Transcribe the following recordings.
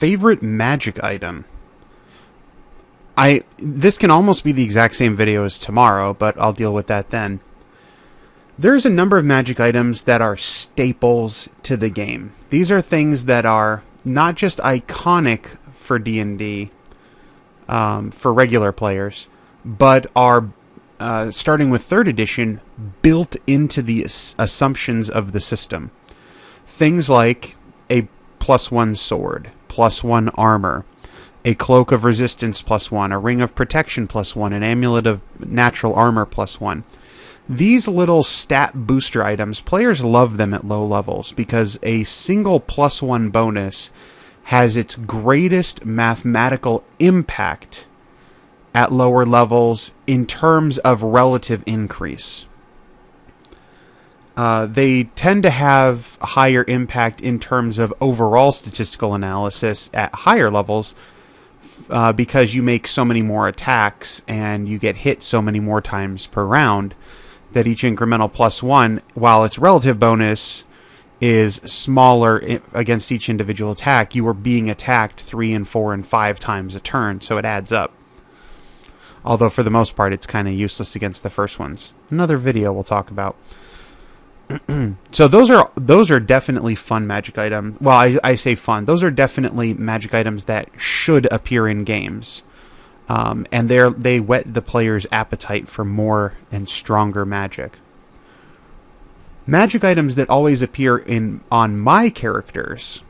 favorite magic item. This can almost be the exact same video as tomorrow, but I'll deal with that then. There's a number of magic items that are staples to the game. These are things that are not just iconic for D&D, for regular players, but are, starting with 3rd edition, built into the assumptions of the system. Things like a +1 sword, +1 armor, a cloak of resistance +1, a ring of protection +1, an amulet of natural armor +1. These little stat booster items, players love them at low levels because a single +1 bonus has its greatest mathematical impact at lower levels in terms of relative increase. They tend to have higher impact in terms of overall statistical analysis at higher levels because you make so many more attacks and you get hit so many more times per round that each incremental +1, while its relative bonus is smaller against each individual attack, you are being attacked 3 and 4 and 5 times a turn, so it adds up. Although for the most part it's kind of useless against the first ones. Another video we'll talk about. So those are definitely fun magic items. Well, I say fun. Those are definitely magic items that should appear in games. And they whet the player's appetite for more and stronger magic. Magic items that always appear on my characters.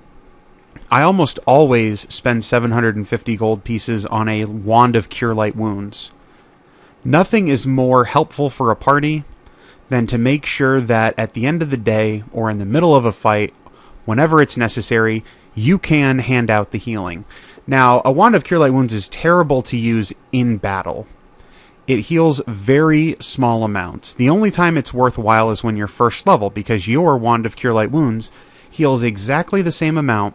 I almost always spend 750 gold pieces on a Wand of Cure Light Wounds. Nothing is more helpful for a party than to make sure that at the end of the day, or in the middle of a fight, whenever it's necessary, you can hand out the healing. Now, a Wand of Cure Light Wounds is terrible to use in battle. It heals very small amounts. The only time it's worthwhile is when you're first level, because your Wand of Cure Light Wounds heals exactly the same amount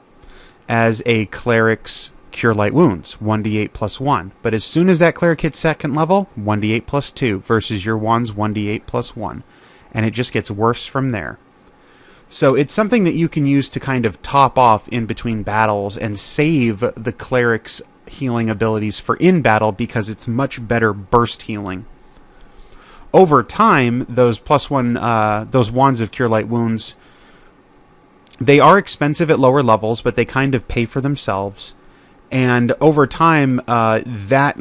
as a cleric's Cure Light Wounds, 1d8 plus 1. But as soon as that cleric hits 2nd level, 1d8 plus 2 versus your wand's 1d8 plus 1. And it just gets worse from there. So it's something that you can use to kind of top off in between battles and save the cleric's healing abilities for in battle because it's much better burst healing. Over time, those those Wands of Cure Light Wounds, they are expensive at lower levels, but they kind of pay for themselves. And over time, that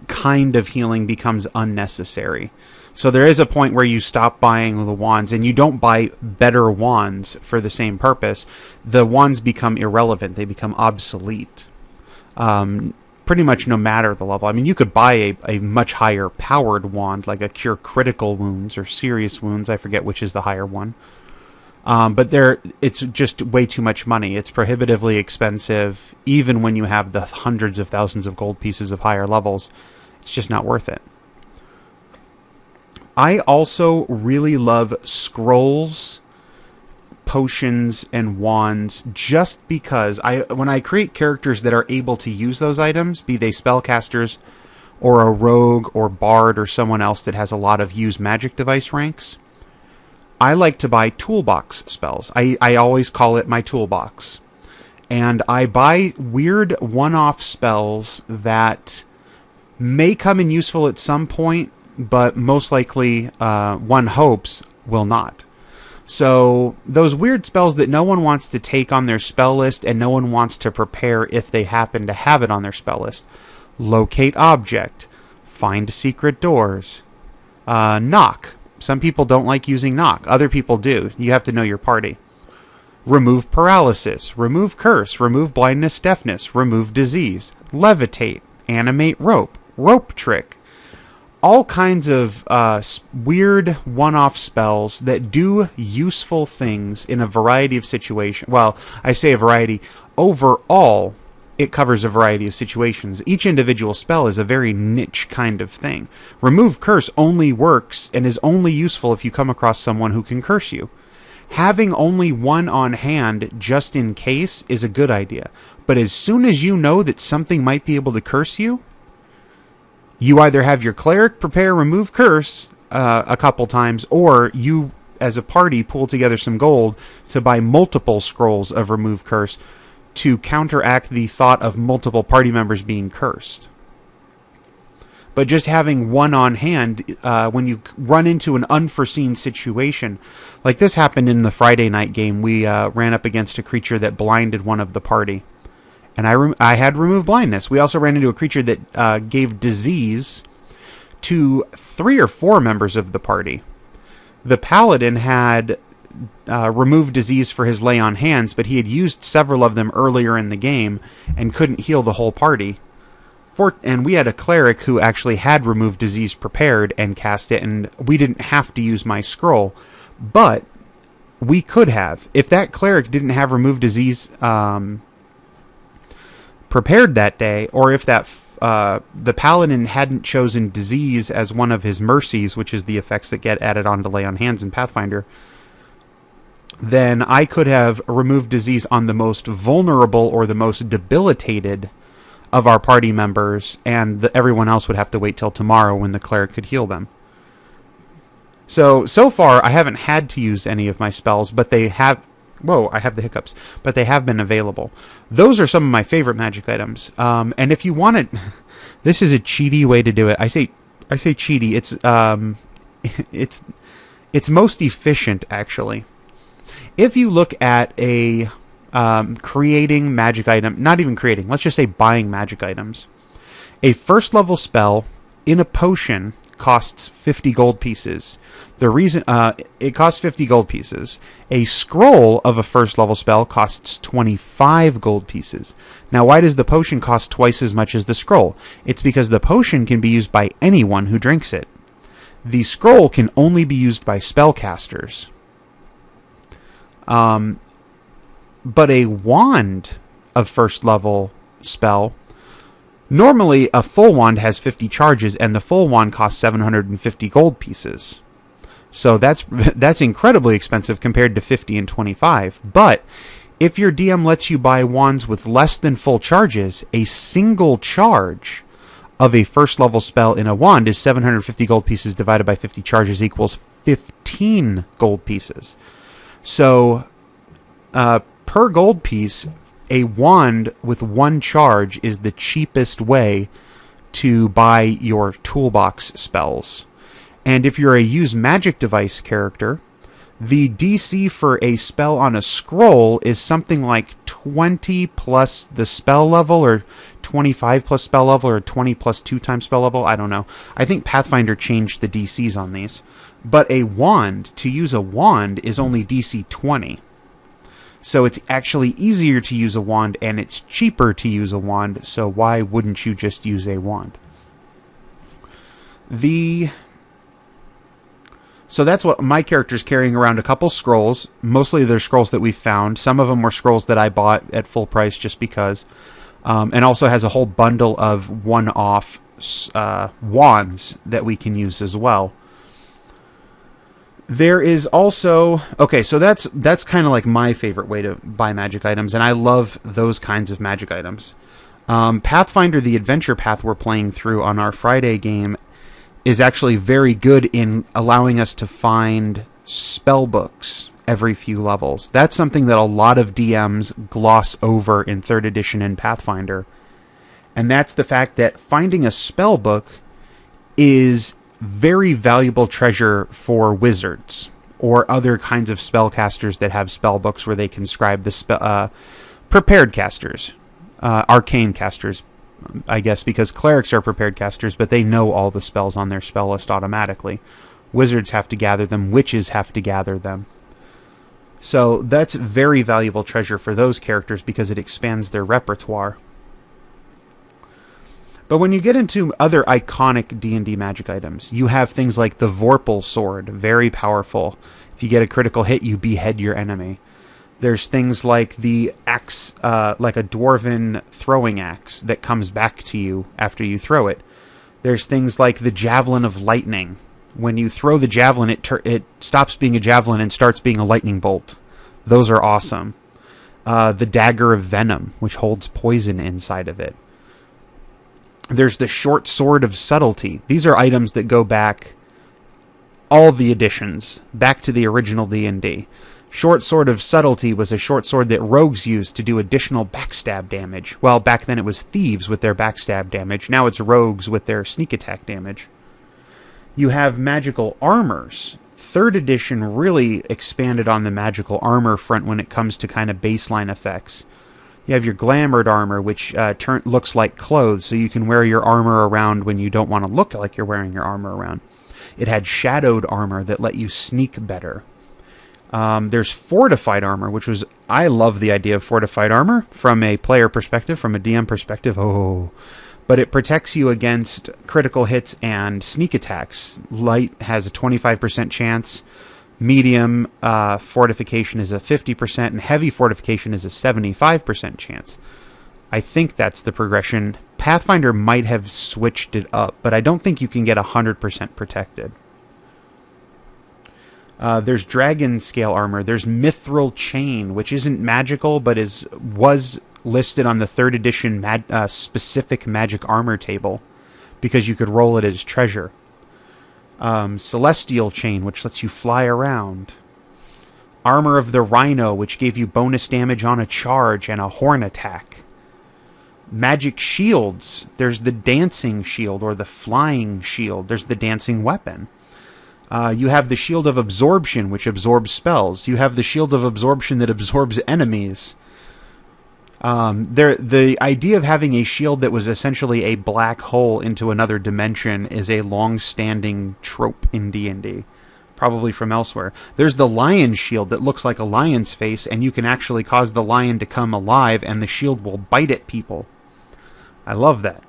kind of healing becomes unnecessary. So there is a point where you stop buying the wands, and you don't buy better wands for the same purpose. The wands become irrelevant. They become obsolete. Pretty much no matter the level. I mean, you could buy a much higher powered wand, like a Cure Critical Wounds or Serious Wounds. I forget which is the higher one. But it's just way too much money. It's prohibitively expensive, even when you have the hundreds of thousands of gold pieces of higher levels. It's just not worth it. I also really love scrolls, potions, and wands, just because when I create characters that are able to use those items, be they spellcasters, or a rogue, or bard, or someone else that has a lot of use magic device ranks, I like to buy toolbox spells. I always call it my toolbox. And I buy weird one-off spells that may come in useful at some point, but most likely, one hopes, will not. So, those weird spells that no one wants to take on their spell list and no one wants to prepare if they happen to have it on their spell list. Locate object. Find secret doors. Knock. Some people don't like using knock. Other people do. You have to know your party. Remove paralysis. Remove curse. Remove blindness, deafness. Remove disease. Levitate. Animate rope. Rope trick. All kinds of weird one-off spells that do useful things in a variety of situations. Well, I say a variety. Overall, it covers a variety of situations. Each individual spell is a very niche kind of thing. Remove curse only works and is only useful if you come across someone who can curse you. Having only one on hand just in case is a good idea. But as soon as you know that something might be able to curse you, you either have your cleric prepare remove curse a couple times, or you, as a party, pull together some gold to buy multiple scrolls of remove curse, to counteract the thought of multiple party members being cursed. But just having one on hand, when you run into an unforeseen situation, like this happened in the Friday night game, we ran up against a creature that blinded one of the party. And I had removed blindness. We also ran into a creature that gave disease to 3 or 4 members of the party. The paladin had removed disease for his lay on hands, but he had used several of them earlier in the game and couldn't heal the whole party. And we had a cleric who actually had removed disease prepared and cast it, and we didn't have to use my scroll. But we could have. If that cleric didn't have removed disease prepared that day, or if that the paladin hadn't chosen disease as one of his mercies, which is the effects that get added on to lay on hands in Pathfinder, then I could have removed disease on the most vulnerable or the most debilitated of our party members, and everyone else would have to wait till tomorrow when the cleric could heal them. So far, I haven't had to use any of my spells, but they have... Whoa, I have the hiccups. But they have been available. Those are some of my favorite magic items. And if you want it... This is a cheaty way to do it. I say cheaty. It's most efficient, actually. If you look at a... creating magic item, not even creating, let's just say buying magic items. A first level spell in a potion costs 50 gold pieces. The reason it costs 50 gold pieces. A scroll of a first level spell costs 25 gold pieces. Now, why does the potion cost twice as much as the scroll? It's because the potion can be used by anyone who drinks it. The scroll can only be used by spellcasters. But a wand of first level spell, normally a full wand has 50 charges, and the full wand costs 750 gold pieces. So that's incredibly expensive compared to 50 and 25. But if your DM lets you buy wands with less than full charges, a single charge of a first level spell in a wand is 750 gold pieces divided by 50 charges equals 15 gold pieces. So... per gold piece, a wand with 1 charge is the cheapest way to buy your toolbox spells. And if you're a use magic device character, the DC for a spell on a scroll is something like 20 plus the spell level, or 25 plus spell level, or 20 plus 2 times spell level. I don't know. I think Pathfinder changed the DCs on these. But a wand, to use a wand, is only DC 20. So it's actually easier to use a wand, and it's cheaper to use a wand, so why wouldn't you just use a wand? So that's what my character's carrying around, a couple scrolls. Mostly they're scrolls that we found. Some of them were scrolls that I bought at full price just because. And also has a whole bundle of one-off wands that we can use as well. There is also... Okay, so that's kind of like my favorite way to buy magic items, and I love those kinds of magic items. Pathfinder, the adventure path we're playing through on our Friday game, is actually very good in allowing us to find spell books every few levels. That's something that a lot of DMs gloss over in 3rd edition in Pathfinder. And that's the fact that finding a spell book is very valuable treasure for wizards or other kinds of spellcasters that have spell books where they can scribe the prepared casters, arcane casters, I guess, because clerics are prepared casters, but they know all the spells on their spell list automatically. Wizards have to gather them. Witches have to gather them. So that's very valuable treasure for those characters because it expands their repertoire. But when you get into other iconic D&D magic items, you have things like the Vorpal sword, very powerful. If you get a critical hit, you behead your enemy. There's things like the axe, like a dwarven throwing axe that comes back to you after you throw it. There's things like the javelin of lightning. When you throw the javelin, it stops being a javelin and starts being a lightning bolt. Those are awesome. The dagger of venom, which holds poison inside of it. There's the short sword of subtlety. These are items that go back all the editions, back to the original D&D. Short Sword of Subtlety was a short sword that rogues used to do additional backstab damage. Well, back then it was thieves with their backstab damage. Now it's rogues with their sneak attack damage. You have magical armors. 3rd edition really expanded on the magical armor front when it comes to kind of baseline effects. You have your glamored armor, which looks like clothes, so you can wear your armor around when you don't want to look like you're wearing your armor around. It had shadowed armor that let you sneak better. There's fortified armor, which was... I love the idea of fortified armor from a player perspective, from a DM perspective. Oh, but it protects you against critical hits and sneak attacks. Light has a 25% chance. Medium fortification is a 50%, and heavy fortification is a 75% chance. I think that's the progression. Pathfinder might have switched it up, but I don't think you can get 100% protected. There's dragon scale armor. There's mithril chain, which isn't magical, but was listed on the 3rd edition specific magic armor table because you could roll it as treasure. Celestial chain, which lets you fly around. Armor of the Rhino, which gave you bonus damage on a charge and a horn attack. Magic shields. There's the dancing shield or the flying shield. There's the dancing weapon. You have the Shield of Absorption, which absorbs spells. You have the Shield of Absorption that absorbs enemies. The idea of having a shield that was essentially a black hole into another dimension is a long-standing trope in D&D, probably from elsewhere. There's the Lion Shield that looks like a lion's face, and you can actually cause the lion to come alive, and the shield will bite at people. I love that.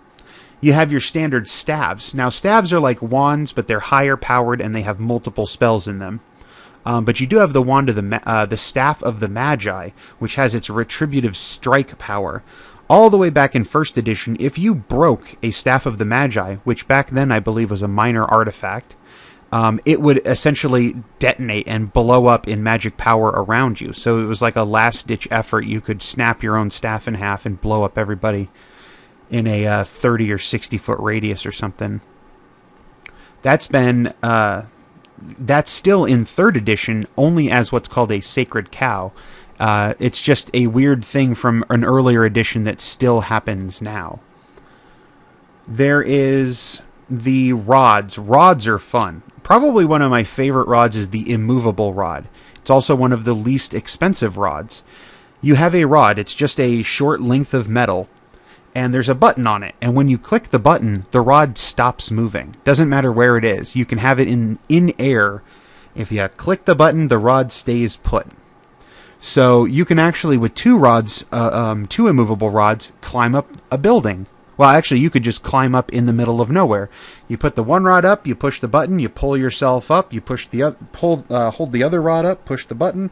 You have your standard staves. Now, staves are like wands, but they're higher powered and they have multiple spells in them. But you do have the wand of the Staff of the Magi, which has its retributive strike power. All the way back in 1st edition, if you broke a Staff of the Magi, which back then I believe was a minor artifact, it would essentially detonate and blow up in magic power around you. So it was like a last-ditch effort. You could snap your own staff in half and blow up everybody in a 30 or 60 foot radius or something. That's still in 3rd edition only as what's called a sacred cow. It's just a weird thing from an earlier edition that still happens now. There is the rods. Rods are fun. Probably one of my favorite rods is the immovable rod. It's also one of the least expensive rods. You have a rod. It's just a short length of metal, and there's a button on it. And when you click the button, the rod stops moving. Doesn't matter where it is. You can have it in air. If you click the button, the rod stays put. So you can actually, with 2 rods, 2 immovable rods, climb up a building. Well, actually, you could just climb up in the middle of nowhere. You put the one rod up, you push the button, you pull yourself up, you push the hold the other rod up, push the button,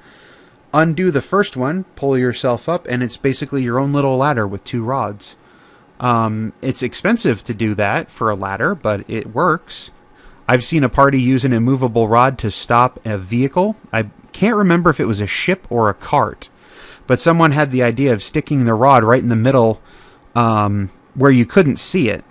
undo the first one, pull yourself up, and it's basically your own little ladder with 2 rods. It's expensive to do that for a ladder, but it works. I've seen a party use an immovable rod to stop a vehicle. I can't remember if it was a ship or a cart, but someone had the idea of sticking the rod right in the middle, where you couldn't see it,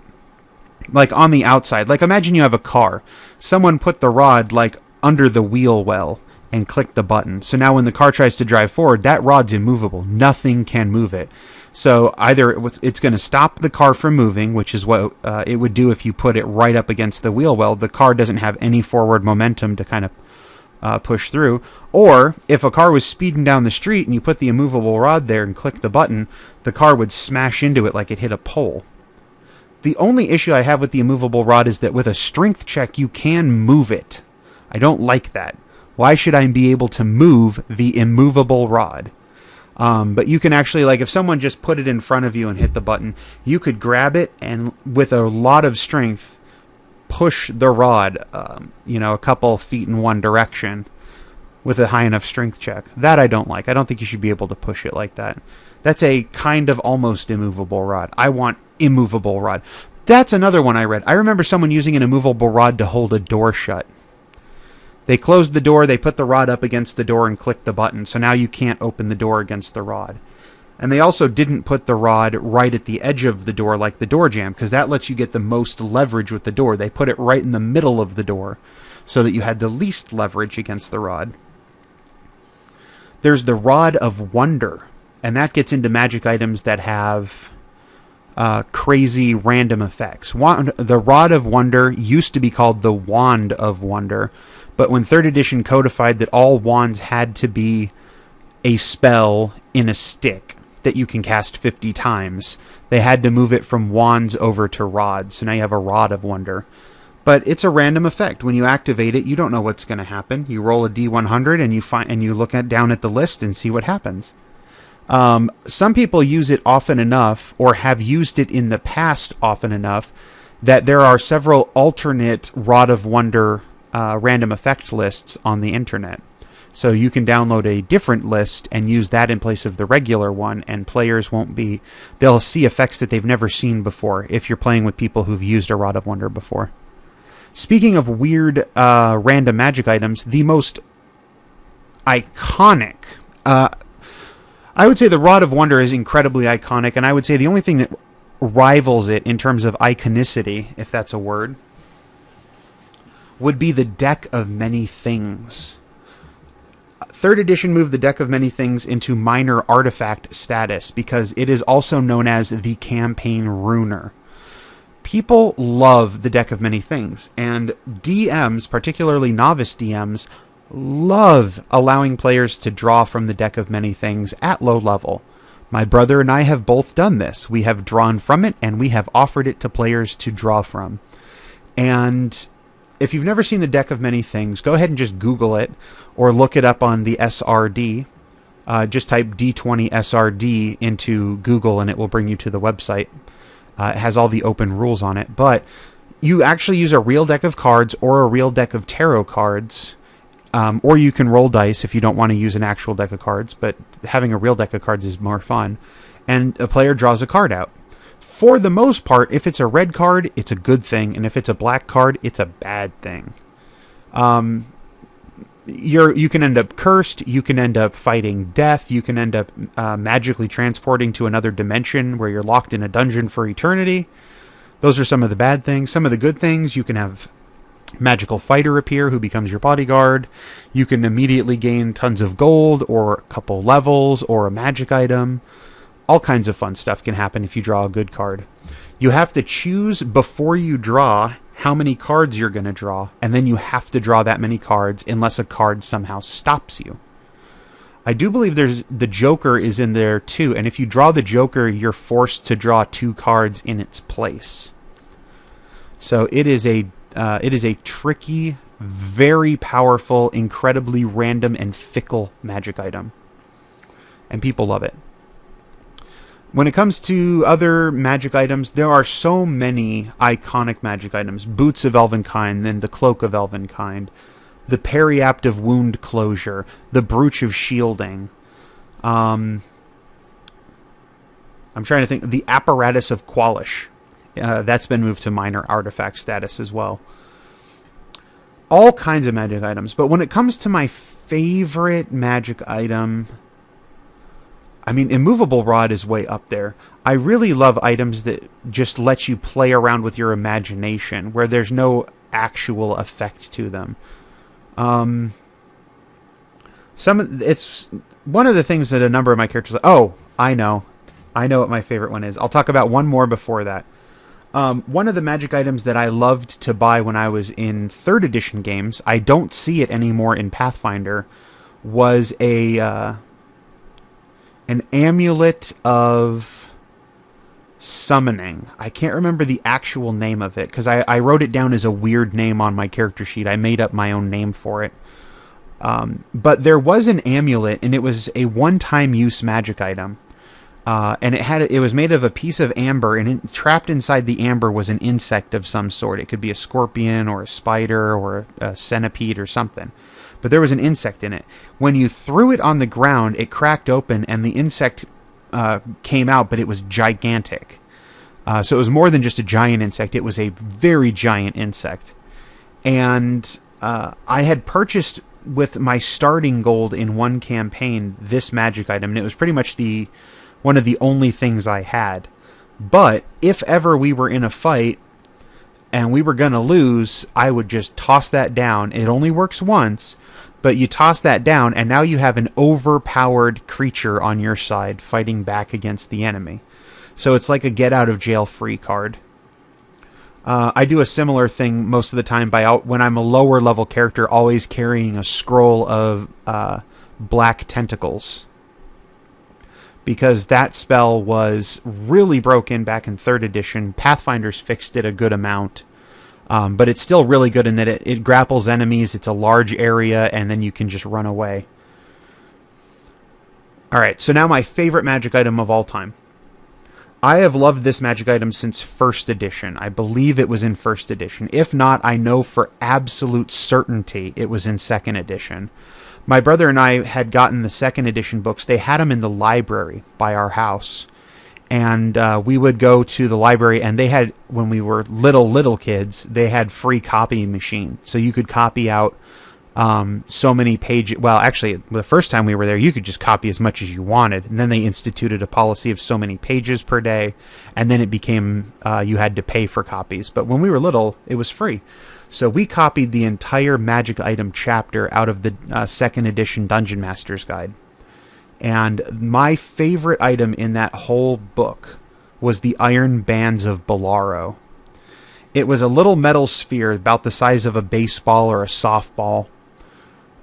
like on the outside. Like, imagine you have a car. Someone put the rod like under the wheel well and clicked the button. So now when the car tries to drive forward, that rod's immovable. Nothing can move it. So either it's going to stop the car from moving, which is what it would do if you put it right up against the wheel well. The car doesn't have any forward momentum to kind of push through. Or if a car was speeding down the street and you put the immovable rod there and click the button, the car would smash into it like it hit a pole. The only issue I have with the immovable rod is that with a strength check, you can move it. I don't like that. Why should I be able to move the immovable rod? But you can actually, like, if someone just put it in front of you and hit the button, you could grab it and with a lot of strength push the rod, a couple feet in one direction with a high enough strength check. That I don't like. I don't think you should be able to push it like that. That's a kind of almost immovable rod. I want immovable rod. That's another one I read. I remember someone using an immovable rod to hold a door shut. They closed the door, they put the rod up against the door and clicked the button, so now you can't open the door against the rod. And they also didn't put the rod right at the edge of the door like the door jamb, because that lets you get the most leverage with the door. They put it right in the middle of the door, so that you had the least leverage against the rod. There's the Rod of Wonder, and that gets into magic items that have crazy random effects. The Rod of Wonder used to be called the Wand of Wonder, but when 3rd edition codified that all wands had to be a spell in a stick that you can cast 50 times, they had to move it from wands over to rods. So now you have a Rod of Wonder. But it's a random effect. When you activate it, you don't know what's going to happen. You roll a D100 and you look down at the list and see what happens. Some people use it often enough, or have used it in the past often enough, that there are several alternate Rod of Wonder random effect lists on the internet. So you can download a different list and use that in place of the regular one, and players they'll see effects that they've never seen before if you're playing with people who've used a Rod of Wonder before. Speaking of weird random magic items, the most iconic... I would say the Rod of Wonder is incredibly iconic, and I would say the only thing that rivals it in terms of iconicity, if that's a word, would be the Deck of Many Things. 3rd edition moved the Deck of Many Things into minor artifact status because it is also known as the Campaign Runer. People love the Deck of Many Things, and DMs, particularly novice DMs, love allowing players to draw from the Deck of Many Things at low level. My brother and I have both done this. We have drawn from it, and we have offered it to players to draw from. And if you've never seen the Deck of Many Things, go ahead and just Google it, or look it up on the SRD. Just type D20 SRD into Google, and it will bring you to the website. It has all the open rules on it. But you actually use a real deck of cards or a real deck of tarot cards. Or you can roll dice if you don't want to use an actual deck of cards, but having a real deck of cards is more fun. And a player draws a card out. For the most part, if it's a red card, it's a good thing, and if it's a black card, it's a bad thing. You can end up cursed, you can end up fighting death, you can end up magically transporting to another dimension where you're locked in a dungeon for eternity. Those are some of the bad things. Some of the good things, you can have magical fighter appear who becomes your bodyguard. You can immediately gain tons of gold, or a couple levels, or a magic item. All kinds of fun stuff can happen if you draw a good card. You have to choose before you draw how many cards you're going to draw, and then you have to draw that many cards unless a card somehow stops you. I do believe the Joker is in there too, and if you draw the Joker, you're forced to draw 2 cards in its place. So it is a tricky, very powerful, incredibly random and fickle magic item. And people love it. When it comes to other magic items, there are so many iconic magic items. Boots of Elvenkind, then the Cloak of Elvenkind, the Periapt of Wound Closure, the Brooch of Shielding. I'm trying to think. The Apparatus of Qualish. That's been moved to minor artifact status as well. All kinds of magic items. But when it comes to my favorite magic item, I mean, Immovable Rod is way up there. I really love items that just let you play around with your imagination, where there's no actual effect to them. It's one of the things that a number of my characters... Oh, I know what my favorite one is. I'll talk about one more before that. One of the magic items that I loved to buy when I was in 3rd edition games, I don't see it anymore in Pathfinder, was an amulet of summoning. I can't remember the actual name of it, because I wrote it down as a weird name on my character sheet. I made up my own name for it. But there was an amulet, and it was a one-time use magic item. And it was made of a piece of amber, and trapped inside the amber was an insect of some sort. It could be a scorpion, or a spider, or a centipede, or something. But there was an insect in it. When you threw it on the ground, it cracked open, and the insect came out, but it was gigantic. So it was more than just a giant insect. It was a very giant insect. And I had purchased, with my starting gold in one campaign, this magic item, and it was pretty much one of the only things I had. But if ever we were in a fight and we were going to lose, I would just toss that down. It only works once, But you toss that down, and now you have an overpowered creature on your side fighting back against the enemy. So it's like a get-out-of-jail-free card. I do a similar thing most of the time by when I'm a lower level character, always carrying a scroll of black tentacles. Because that spell was really broken back in 3rd edition. Pathfinders fixed it a good amount. But it's still really good in that it grapples enemies, it's a large area, and then you can just run away. Alright, so now my favorite magic item of all time. I have loved this magic item since 1st edition. I believe it was in 1st edition. If not, I know for absolute certainty it was in 2nd edition. My brother and I had gotten the 2nd edition books. They had them in the library by our house. And we would go to the library, and they had, when we were little kids, they had free copying machine. So you could copy out so many pages. Well, actually, the first time we were there, you could just copy as much as you wanted. And then they instituted a policy of so many pages per day. And then it became you had to pay for copies. But when we were little, it was free. So we copied the entire magic item chapter out of the 2nd edition Dungeon Master's Guide. And my favorite item in that whole book was the Iron Bands of Bolaro. It was a little metal sphere about the size of a baseball or a softball.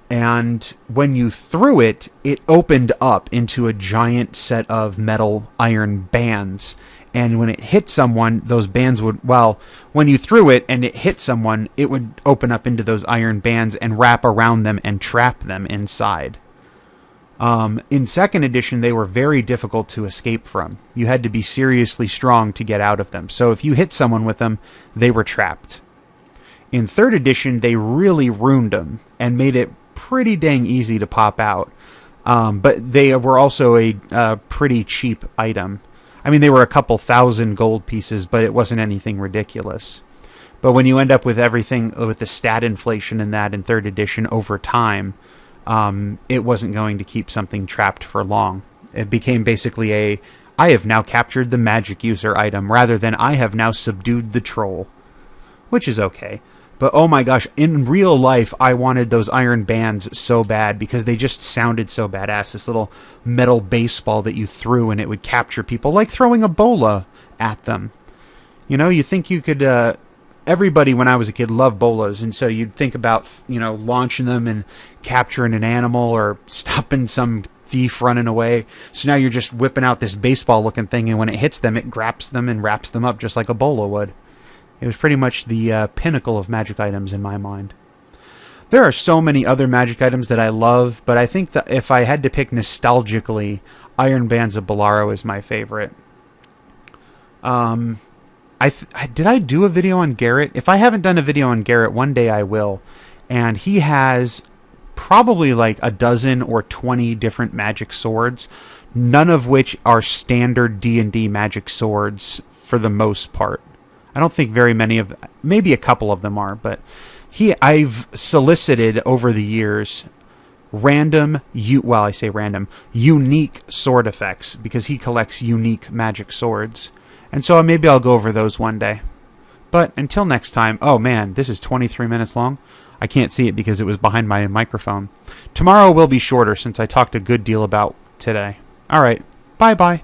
And when you threw it, it opened up into a giant set of metal iron bands. And when it hit someone, those bands would, well, when you threw it and it hit someone, it would open up into those iron bands and wrap around them and trap them inside. In 2nd edition, they were very difficult to escape from. You had to be seriously strong to get out of them. So if you hit someone with them, they were trapped. In 3rd edition, they really ruined them and made it pretty dang easy to pop out. But they were also a pretty cheap item. I mean, they were a couple thousand gold pieces, but it wasn't anything ridiculous. But when you end up with everything, with the stat inflation in that in 3rd edition over time, it wasn't going to keep something trapped for long. It became basically I have now captured the magic user item, rather than I have now subdued the troll. Which is okay. But oh my gosh, in real life, I wanted those iron bands so bad because they just sounded so badass. This little metal baseball that you threw and it would capture people, like throwing a bola at them. You know, you think you could... everybody when I was a kid loved bolas, and so you'd think about, launching them and capturing an animal or stopping some thief running away. So now you're just whipping out this baseball-looking thing, and when it hits them, it grabs them and wraps them up just like a bola would. It was pretty much the pinnacle of magic items in my mind. There are so many other magic items that I love, but I think that if I had to pick nostalgically, Iron Bands of Bolaro is my favorite. Did I do a video on Garrett? If I haven't done a video on Garrett, one day I will. And he has probably like a dozen or 20 different magic swords, none of which are standard D&D magic swords for the most part. I don't think very many of... Maybe a couple of them are, but I've solicited over the years unique sword effects, because he collects unique magic swords. And so maybe I'll go over those one day. But until next time... Oh man, this is 23 minutes long. I can't see it because it was behind my microphone. Tomorrow will be shorter since I talked a good deal about today. Alright, bye-bye.